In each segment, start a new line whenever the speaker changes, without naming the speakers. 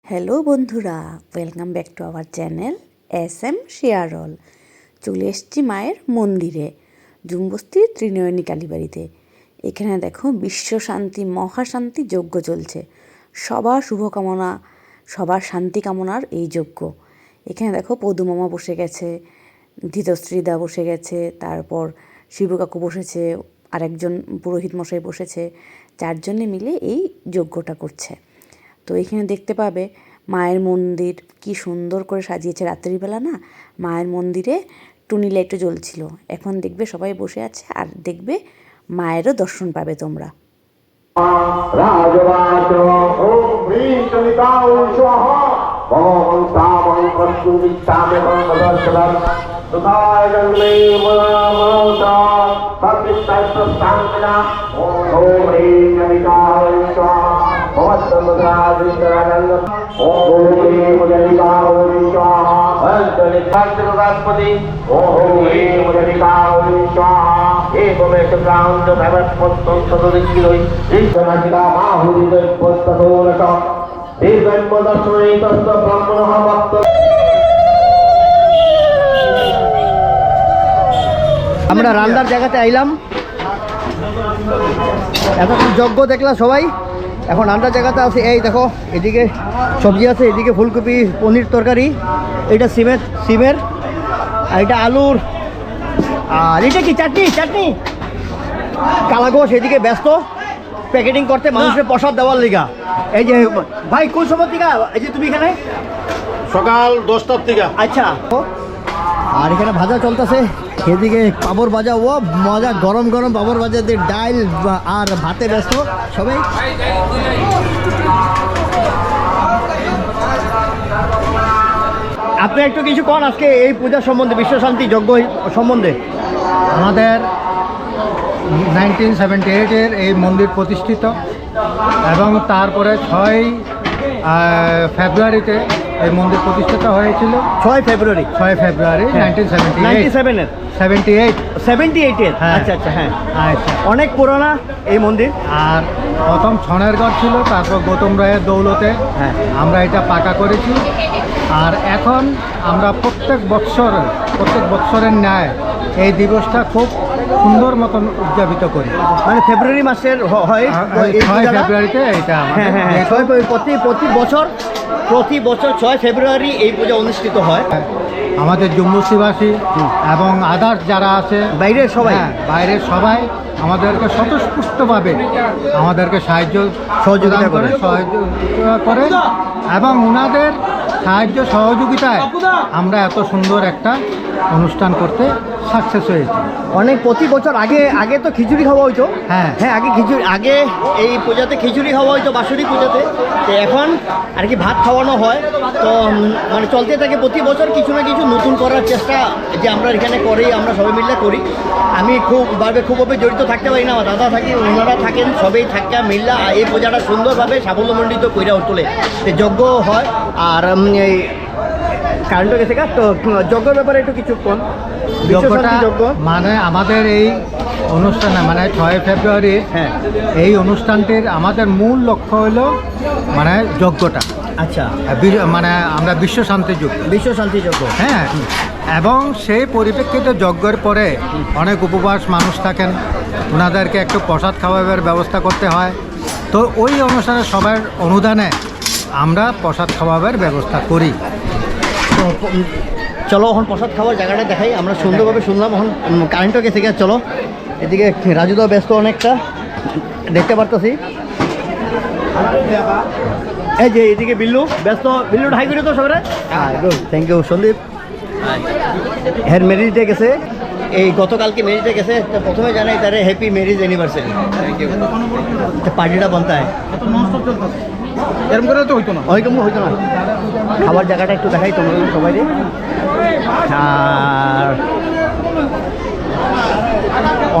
Hello বন্ধুরা, welcome back to our channel SM শেয়ারল। চলে এসেছি মায়ের মন্দিরে, জুমবস্তির ত্রিনয়নী কালীবাড়িতে। এখানে দেখো বিশ্ব শান্তি মহাশান্তি যজ্ঞ চলছে। সবার শুভকামনা, সবার শান্তি কামনার এই যজ্ঞ। এখানে দেখো পদুমামা বসে গেছে, ধৃতশ্রীদা বসে গেছে, তারপর শিবু কাকু বসেছে, আরেকজন পুরোহিত মশাই বসেছে। চারজনে মিলে এই যজ্ঞটা করছে। তো এখানে দেখতে পাবে মায়ের মন্দির কি সুন্দর করে সাজিয়েছে। রাত্রিবেলা না, মায়ের মন্দিরে টুনি লাইটও জ্বলছিল। এখন দেখবে সবাই বসে আছে, আর দেখবে মায়েরও দর্শন পাবে তোমরা।
আমরা রান্নার জায়গাতে আইলাম, এতক্ষণ যজ্ঞ দেখলাম সবাই। এখন রান্নার জায়গাতে আছে। এই দেখো, এদিকে সবজি আছে, এদিকে ফুলকপি পনির তরকারি, এটা সিমের, আর এটা আলুর, আর এটা কি চাটনি কালাগোশ। এদিকে ব্যস্ত প্যাকেটিং করতে, মানুষের প্রসাদ দেওয়ার লিগা। এই যে ভাই কোন সময় থেকে এই যে তুমি এখানে?
সকাল 10টার থেকে।
আচ্ছা, আর এখানে ভাজা চলতেছে, এদিকে পাবর ভাজা। ও মজা, গরম গরম পাবর ভাজা দিয়ে ডাল আর ভাতে ব্যস্ত সবাই। আপনি একটু কিছু কোন আজকে এই পূজা সম্বন্ধে, বিশ্ব শান্তি যজ্ঞ সম্বন্ধে।
আমাদের 1978-এর এই মন্দির প্রতিষ্ঠিত, এবং তারপরে 6 ফেব্রুয়ারিতে এই মন্দির প্রতিষ্ঠিত হয়েছিল।
6 ফেব্রুয়ারি
1978-এর।
হ্যাঁ। আচ্ছা আচ্ছা, হ্যাঁ
আচ্ছা,
অনেক পুরানা এই মন্দির।
আর প্রথম ছনের ঘর ছিল, তারপর গৌতম রায়ের দৌলতে আমরা এটা পাকা করেছি। আর এখন আমরা প্রত্যেক বৎসরের ন্যায় এই দিবসটা খুব সুন্দর মতন উদযাপিত করি।
মানে ফেব্রুয়ারি মাসের হয়
6 ফেব্রুয়ারিতে এটা।
প্রতি বছর 6 ফেব্রুয়ারি এই পূজা অনুষ্ঠিত হয়।
আমাদের জম্মুসীবাসী এবং আদার্স যারা আছে, বাইরের সবাই আমাদেরকে স্বতঃস্ফূর্তভাবে আমাদেরকে সহযোগিতা করে, এবং ওনাদের সাহায্য সহযোগিতায় আমরা এত সুন্দর একটা অনুষ্ঠান করতে সাকসেস হয়েছি।
অনেক প্রতি বছর আগে তো খিচুড়ি খাওয়া হইতো। হ্যাঁ, আগে এই পূজাতে খিচুড়ি খাওয়া হইতো, বাঁশুরি পূজাতে। তো এখন আর কি ভাত খাওয়ানো হয়। তো মানে চলতে থাকে প্রতি বছর কিছু না কিছু নতুন করার চেষ্টা যে আমরা এখানে করি, আমরা সবাই মিলে করি। আমি খুবভাবে জড়িত থাকতে পারি না, আমার দাদা থাকি, ওনারা থাকেন, সবাই থাকা মিল্লা এই পূজাটা সুন্দরভাবে সাফল্যমণ্ডিত কইরা তোলে। যজ্ঞ হয়, আর এই কারেন্টও গেছে। তো যজ্ঞের ব্যাপারে একটু কিছু কোন।
যজ্ঞ মানে আমাদের এই অনুষ্ঠানে, মানে 6 ফেব্রুয়ারি এই অনুষ্ঠানটির আমাদের মূল লক্ষ্য হলো মানে যজ্ঞটা।
আচ্ছা,
মানে আমরা বিশ্ব শান্তি যজ্ঞ। হ্যাঁ, এবং সেই পরিপ্রেক্ষিতে যজ্ঞের পরে অনেক উপবাস মানুষ থাকেন, ওনাদেরকে একটু প্রসাদ খাওয়াবার ব্যবস্থা করতে হয়। তো ওই অনুষ্ঠানে সবার অনুদানে আমরা প্রসাদ খাওয়াবার ব্যবস্থা করি।
তো চলো এখন প্রসাদ খাওয়ার জায়গাটা দেখাই। আমরা সুন্দরভাবে শুনলাম, এখন কারেন্টও গেছে গিয়ে। চলো, এদিকে রাজুদাও ব্যস্ত অনেকটা দেখতে পারতেছি। এই যে এদিকে বিল্লু ব্যস্ত। বিল্লু ঢাই করে তো সবাই। Good, thank you Sandeep. হ্যাঁ, ম্যারেজ ডে গেছে, এই গতকালকে ম্যারেজ ডে গেছে। তো প্রথমে জানাই তারে happy marriage anniversary. Thank you. পার্টিটা বনতায় এরকম করে তো হইতো না। খাবার জায়গাটা একটু দেখাই তোমরা সবাই। আর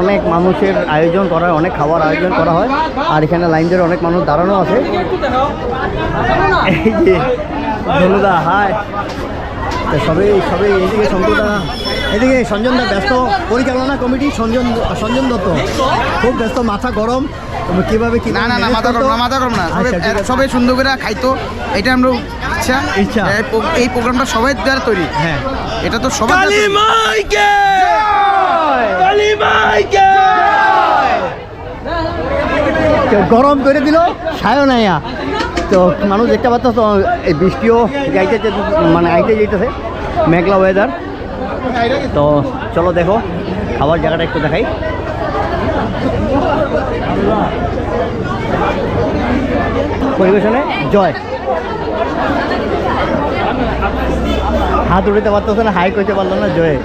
অনেক মানুষের আয়োজন করা হয়, অনেক খাবার আয়োজন করা হয়। আর এখানে লাইন ধরে অনেক মানুষ দাঁড়ানো আছে। এই যে ধনুদা হাই, সবে এদিকে শঙ্কুদা, এদিকে সঞ্জনদা ব্যস্ত, পরিচালনা কমিটি সঞ্জন দত্ত খুব ব্যস্ত, মাথা গরম কিভাবে কি
না মাথা গরম না,
আচ্ছা, ঠিক আছে।
সবাই সুন্দর করে খাইতো, এটা আমরা ইচ্ছা এই প্রোগ্রামটা সবাই দ্বারা তৈরি।
হ্যাঁ,
এটা তো সবাই
কেউ গরম করে দিল সায়নায়া। তো মানুষ দেখতে পাচ্ছ তো, এই বৃষ্টিও যাইতে মানে আইতে যাইতেছে, মেঘলা ওয়েদার। তো চলো দেখো খাবার জায়গাটা একটু দেখাই। পরিবেশনে জয়, হাত উঠাতে পারতেছে না, হাই করতে পারলো না জয়।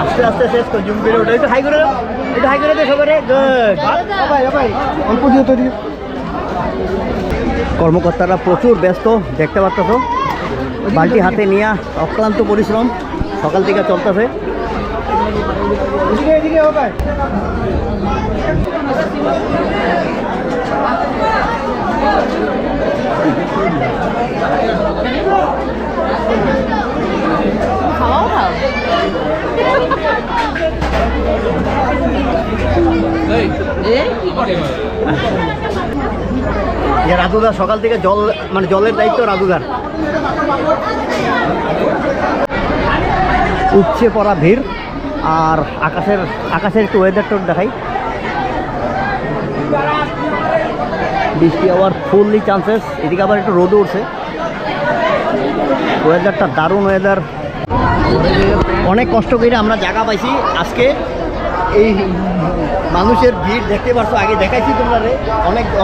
আস্তে আস্তে শেষ কর, জুম করে ওটা একটু হাই করে দাও, একটু হাই করে দে সবারে। গুড, কর্মকর্তারা প্রচুর ব্যস্ত দেখতে পাচ্ছ, বালতি হাতে নিয়ে অক্লান্ত পরিশ্রম সকাল থেকে চলতেছে। রাজুদা সকাল থেকে জল মানে জলের দায়িত্ব রাজুদার। উপচে পড়া ভিড়, আর আকাশের একটু ওয়েদারটা দেখাই। বৃষ্টি হওয়ার ফুললি চান্সেস, এদিকে আবার একটু রোদ উঠছে, ওয়েদারটা দারুণ ওয়েদার। অনেক কষ্ট করে আমরা জায়গা পাইছি আজকে, এই মানুষের ভিড় দেখতে পারছো, আগে দেখাইছি তোমরা রে,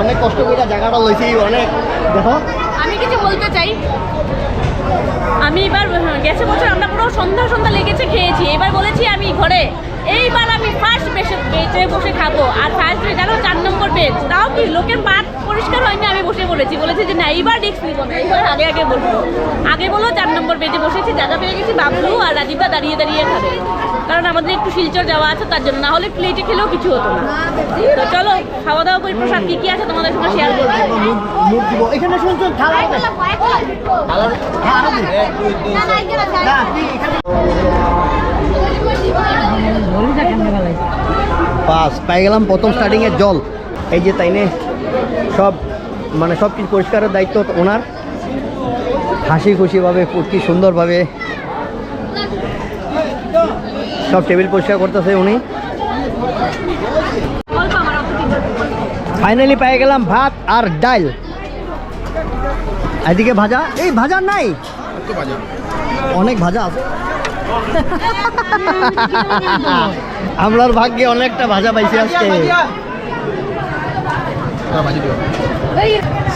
অনেক কষ্ট করে জায়গাটা লইছি, অনেক দেখো।
আমি কিছু বলতে চাই, আমি এবার গেছে বছর আমরা পুরো সন্ধ্যা লেগেছে খেয়েছি, এবার বলেছি আমি ঘরে, এইবার আমি ফার্স্ট বেঁচে বসে খাবো, আর ফার্স্ট জানো 4 নম্বর বেঞ্চ, তাও কি লোকের পাট পরিষ্কার হয়নি, আমি বলেছি যে না এইবার রিস্ক নিব না, এইবার আগে বলবো, আগে বলো 4 নম্বর বেঞ্চে বসেছি, জায়গা পেয়ে গেছি, বাবলু আর রাজীবদা দাঁড়িয়ে খাবে, কারণ আমাদের একটু শিলচর যাওয়া আছে তার জন্য, না হলে প্লেটে খেলেও কিছু হতো না। তো চলো খাওয়া দাওয়া করি, প্রসাদ কী আছে তোমাদের সঙ্গে শেয়ার করবো।
এখানে শুনছেন পাস পাই গেলাম প্রথম স্টার্টিংয়ের জল। এই যে তাইনে সব মানে সব কিছু পরিষ্কারের দায়িত্ব ওনার, হাসি খুশিভাবে কি সুন্দরভাবে সব টেবিল পরিষ্কার করতেছে উনি। ফাইনালি পেয়ে গেলাম ভাত আর ডাল, এদিকে ভাজা, এই ভাজা নাই, অনেক ভাজা আছে। আমরার ভাগ্যে অনেকটা ভাজা পাইছি আজকে।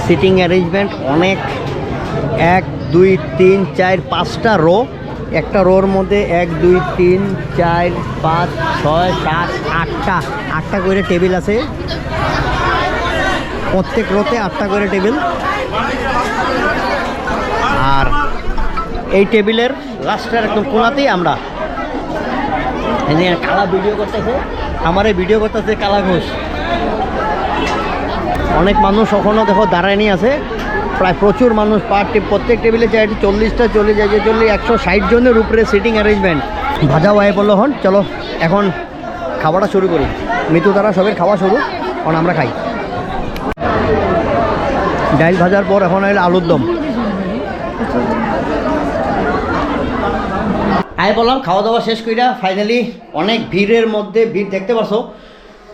সিটিং অ্যারেঞ্জমেন্ট অনেক, 1 2 3 4 5টা রো, একটা রোর মধ্যে 1 2 3 4 5 6 7 8টা করে টেবিল আছে, প্রত্যেক রোতে 8টা করে টেবিল। আর এই টেবিলের লাস্টের একদম কোনাতেই আমরা, কালা ভিডিও করতেছে, আমার এই ভিডিও করতেছে কালা ঘোষ। অনেক মানুষ এখনও দেখো দাঁড়ায়নি আছে, প্রায় প্রচুর মানুষ, প্রত্যেক টেবিলে চাই 40টা 160 জনের উপরে সিটিং অ্যারেঞ্জমেন্ট। ভাজা হয়ে পড়লো হন, চলো এখন খাওয়াটা শুরু করি। মিতু তারা সবের খাওয়া শুরু, এখন আমরা খাই। ডাল ভাজার পর এখন হলো আলুর দম। আয় বললাম খাওয়া দাওয়া শেষ কইরা ফাইনালি অনেক ভিড়ের মধ্যে, ভিড় দেখতে পারছো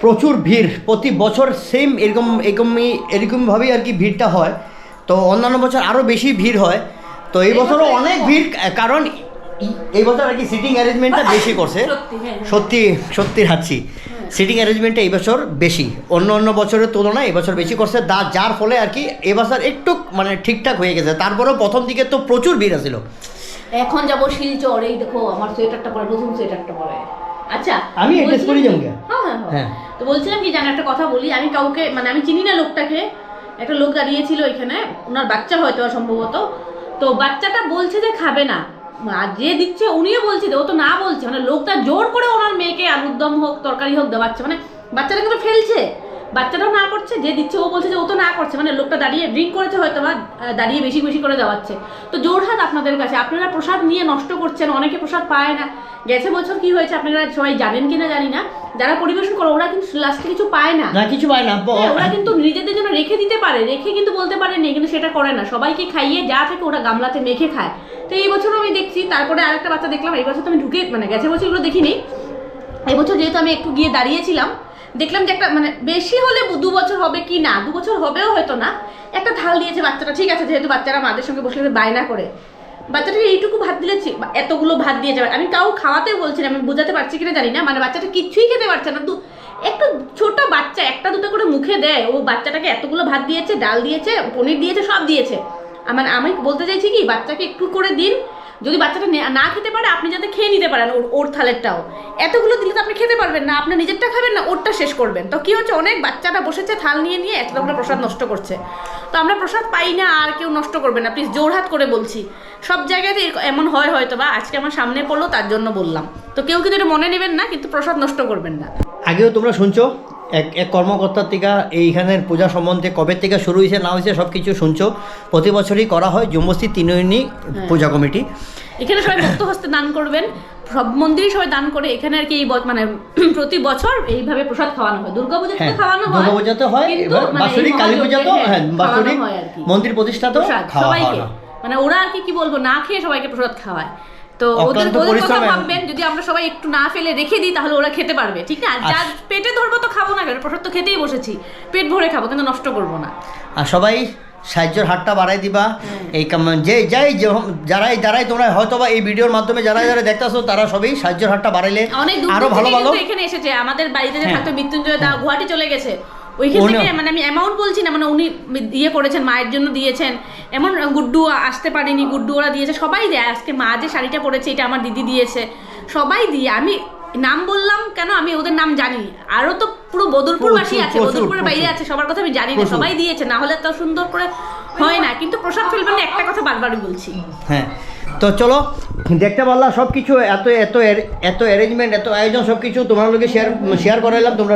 প্রচুর ভিড়, প্রতি বছর সেম এরকমভাবেই আর কি ভিড়টা হয়। তো অন্যান্য বছর আরও বেশি ভিড় হয়, তো এই বছরও অনেক ভিড়, কারণ এই বছর আর কি সিটিং অ্যারেঞ্জমেন্টটা বেশি করছে
সত্যি, হ্যাঁ, হ্যাঁ।
সত্যি সত্যি হাঁটছি সিটিং অ্যারেঞ্জমেন্টটা এই বছর বেশি অন্য বছরের তুলনায় এবছর বেশি করছে যার ফলে আর কি এবছর একটু মানে ঠিকঠাক হয়ে গেছে। তারপরেও প্রথম দিকে তো প্রচুর ভিড় ছিল।
এখন যাবো শিলচর, এই দেখো আমার সোয়েটারটা পরে, নতুন সোয়েটারটা পরে। আচ্ছা
আমি অ্যাড্রেস করে যাবো।
হ্যাঁ
হ্যাঁ।
হ্যাঁ, তো বলছিলাম কি জানো একটা কথা বলি, আমি কাউকে মানে আমি চিনি না লোকটাকে, একটা লোক দাঁড়িয়েছিল এখানে, ওনার বাচ্চা হয়তো সম্ভবত, তো বাচ্চাটা বলছে যে খাবে না, আর যে দিচ্ছে উনিও বলছে ও তো না বলছে, মানে লোকটা জোর করে ওনার মেয়েকে আলুর দম হোক তরকারি হোক দেওয়াচ্ছে, মানে বাচ্চাটা কিন্তু ফেলছে, বাচ্চাটাও না করছে, যে দিচ্ছে ও বলছে যে ও তো না করছে, মানে লোকটা দাঁড়িয়ে ড্রিঙ্ক করেছে হয়তো বা দাঁড়িয়ে বেশি বেশি করে দেওয়াচ্ছে। তো জোরহাত আপনাদের কাছে, আপনারা প্রসাদ নিয়ে নষ্ট করছেন, অনেকে প্রসাদ পায় না। গেছে বছর কি হয়েছে আপনারা সবাই জানেন কিনা জানি না, যারা পরিবেশন করে ওরা কিন্তু লাস্টে কিছু পায় না,
কিছু পায় না।
হ্যাঁ, ওরা কিন্তু নিজেদের জন্য রেখে দিতে পারে, রেখে কিন্তু বলতে পারে নেই, কিন্তু সেটা করে না, সবাইকে খাইয়ে যা থেকে ওরা গামলাতে মেখে খায়। তো এই বছরও আমি দেখছি, তারপরে আরেকটা বাচ্চা দেখলাম, এই বছর তো আমি ঢুকে মানে গেছে বছর এগুলো দেখিনি, এই বছর যেহেতু আমি একটু গিয়ে দাঁড়িয়েছিলাম, দেখলাম যে একটা মানে বেশি হলে 2 বছর হবে কি না, 2 বছর হবেও হয়তো না, একটা থাল দিয়েছে বাচ্চাটা, ঠিক আছে যেহেতু বাচ্চারা মাদের সঙ্গে বসলে বায়না করে, বাচ্চাটাকে এইটুকু ভাত দিলে এতগুলো ভাত দিয়ে যাবে, আমি কাউ খাওয়াতে বলছি না, আমি বোঝাতে পারছি কিনা জানি না, মানে বাচ্চাটা কিচ্ছুই খেতে পারছে না, একটু ছোট বাচ্চা 1-2 করে মুখে দেয়, ও বাচ্চাটাকে এতগুলো ভাত দিয়েছে, ডাল দিয়েছে, পনির দিয়েছে, সব দিয়েছে। মানে আমি বলতে চাইছি কি, বাচ্চাকে একটু করে দিন, যদি বাচ্চাটা না খেতে পারে আপনি যাতে খেয়ে নিতে পারেন ওর থালেরটাও, এতগুলো দিলে তো আপনি খেতে পারবেন না, আপনি নিজেরটা খাবেন না, ওরটা শেষ করবেন। তো কি হচ্ছে, অনেক বাচ্চাটা বসেছে থাল নিয়ে এতগুলো প্রসাদ নষ্ট করছে। তো আমরা প্রসাদ পাই না, আর কেউ নষ্ট করবে না প্লিজ, জোরহাত করে বলছি, সব জায়গাতে এমন হয় হয়তো বা, আজকে আমার সামনে পড়লো তার জন্য বললাম, তো কেউ কিন্তু এটা মনে নেবেন না, কিন্তু প্রসাদ নষ্ট করবেন না।
আগেও তোমরা শুনছো এক কর্মকর্তার থেকে এইখানের পূজা সম্বন্ধে কবে থেকে শুরু হয়েছে না হয়েছে সব কিছু শুনছো। প্রতি বছরই করা হয় জম্বুস্তি ত্রিনয়নী পূজা কমিটি,
এখানে সবাই মুক্ত হস্তে দান করবেন, সব মন্দিরই সবাই দান করে, এখানে আর কি এই মানে প্রতি বছর এইভাবে প্রসাদ খাওয়ানো হয়, দুর্গাপূজাতে তো খাওয়ানো হয়,
দুর্গাপূজাতে হয়,
কিন্তু
এবার
মানে
বাৎসরিক কালী পূজা তো হ্যাঁ বাৎসরিক
হয় আর কি,
মন্দির প্রতিষ্ঠা তো খাওয়া
সবাইকে
হয়,
মানে ওরা আর কি বলবো না খেয়ে সবাইকে প্রসাদ খাওয়ায়। তো ওদের কথা ভাববেন, যদি আমরা সবাই একটু না ফেলে রেখে দিই তাহলে ওরা খেতে পারবে, ঠিক না? যার পেটে ধরবো তো খাবো না কেন, প্রসাদ তো খেতেই বসেছি, পেট ভরে খাবো, কিন্তু নষ্ট করবো না।
আর সবাই সাহায্যের হাতটা বাড়াই দিবা, এই যারাই তোমরা হয়তো বা এই ভিডিওর মাধ্যমে যারা দেখতেছো তারা সবাই সাহায্যের হাতটা বাড়াইলে
অনেক
আরো ভালো
এখানে এসেছে, আমাদের বাড়িতে যে থাকতো মৃত্যুঞ্জয় দা গুয়াহাটি চলে গেছে, ওইখান থেকে মানে আমি অ্যামাউন্ট বলছি না, মানে উনি ইয়ে করেছেন, মায়ের জন্য দিয়েছেন, এমন গুড্ডু আসতে পারেনি, গুড্ডু ওরা দিয়েছে, সবাই দেয়। আজকে মা যে শাড়িটা পরেছে এটা আমার দিদি দিয়েছে, সবাই দিয়ে, আমি নাম বললাম কেন, আমি ওদের নাম জানি, আরো তো পুরো বদরপুরবাসী আছে, বদরপুরের বাইরে আছে, সবার কথা আমি জানি না, সবাই দিয়েছে, না হলে তো সুন্দর করে হয় না। কিন্তু প্রসাদ ফেলবেন না, একটা কথা বারবারই বলছি।
হ্যাঁ, তো চলো দেখতে পারলাম সব কিছু, এত অ্যারেঞ্জমেন্ট, এত আয়োজন, সব কিছু তোমার লোকে শেয়ার করাইলাম তোমরা।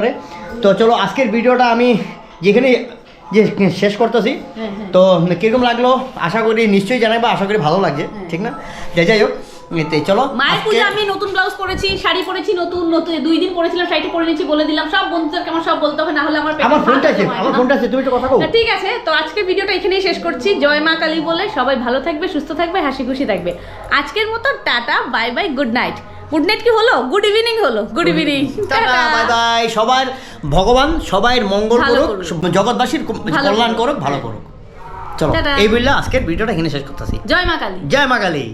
তো চলো আজকের ভিডিওটা আমি যেখানে শেষ করতেছি। তো কীরকম লাগলো আশা করি নিশ্চয়ই জানাবো, আশা করি ভালো লাগছে, ঠিক না? যাই হোক, চলো
মায়ের পূজা আমি নতুন ব্লাউজ পরেছি, শাড়ি পরেছি, নতুন 2 দিন পরেছিলাম, শাড়িটা পরে নিয়েছি, বলে দিলাম সব বন্ধুদেরকে, আমার সব বলতে হবে, না হলে আমার
ফোনটা আছে, তুমি তো কথা বলো।
ঠিক আছে, তো আজকের ভিডিওটা এখানেই শেষ করছি। জয় মা কালী বলে সবাই ভালো থাকবে, সুস্থ থাকবে, হাসি খুশি থাকবে। আজকের মতো tata, bye bye, good night. Good night কি হলো, গুড ইভিনিং হলো, good evening,
tata, bye bye. সবার ভগবান সবাই মঙ্গল করুক, জগৎবাসীর কল্যাণ করুক, ভালো করুক। চলো এই বললে আজকের ভিডিওটা এখানে শেষ করতেছি।
জয় মা কালী,
জয় মা কালী।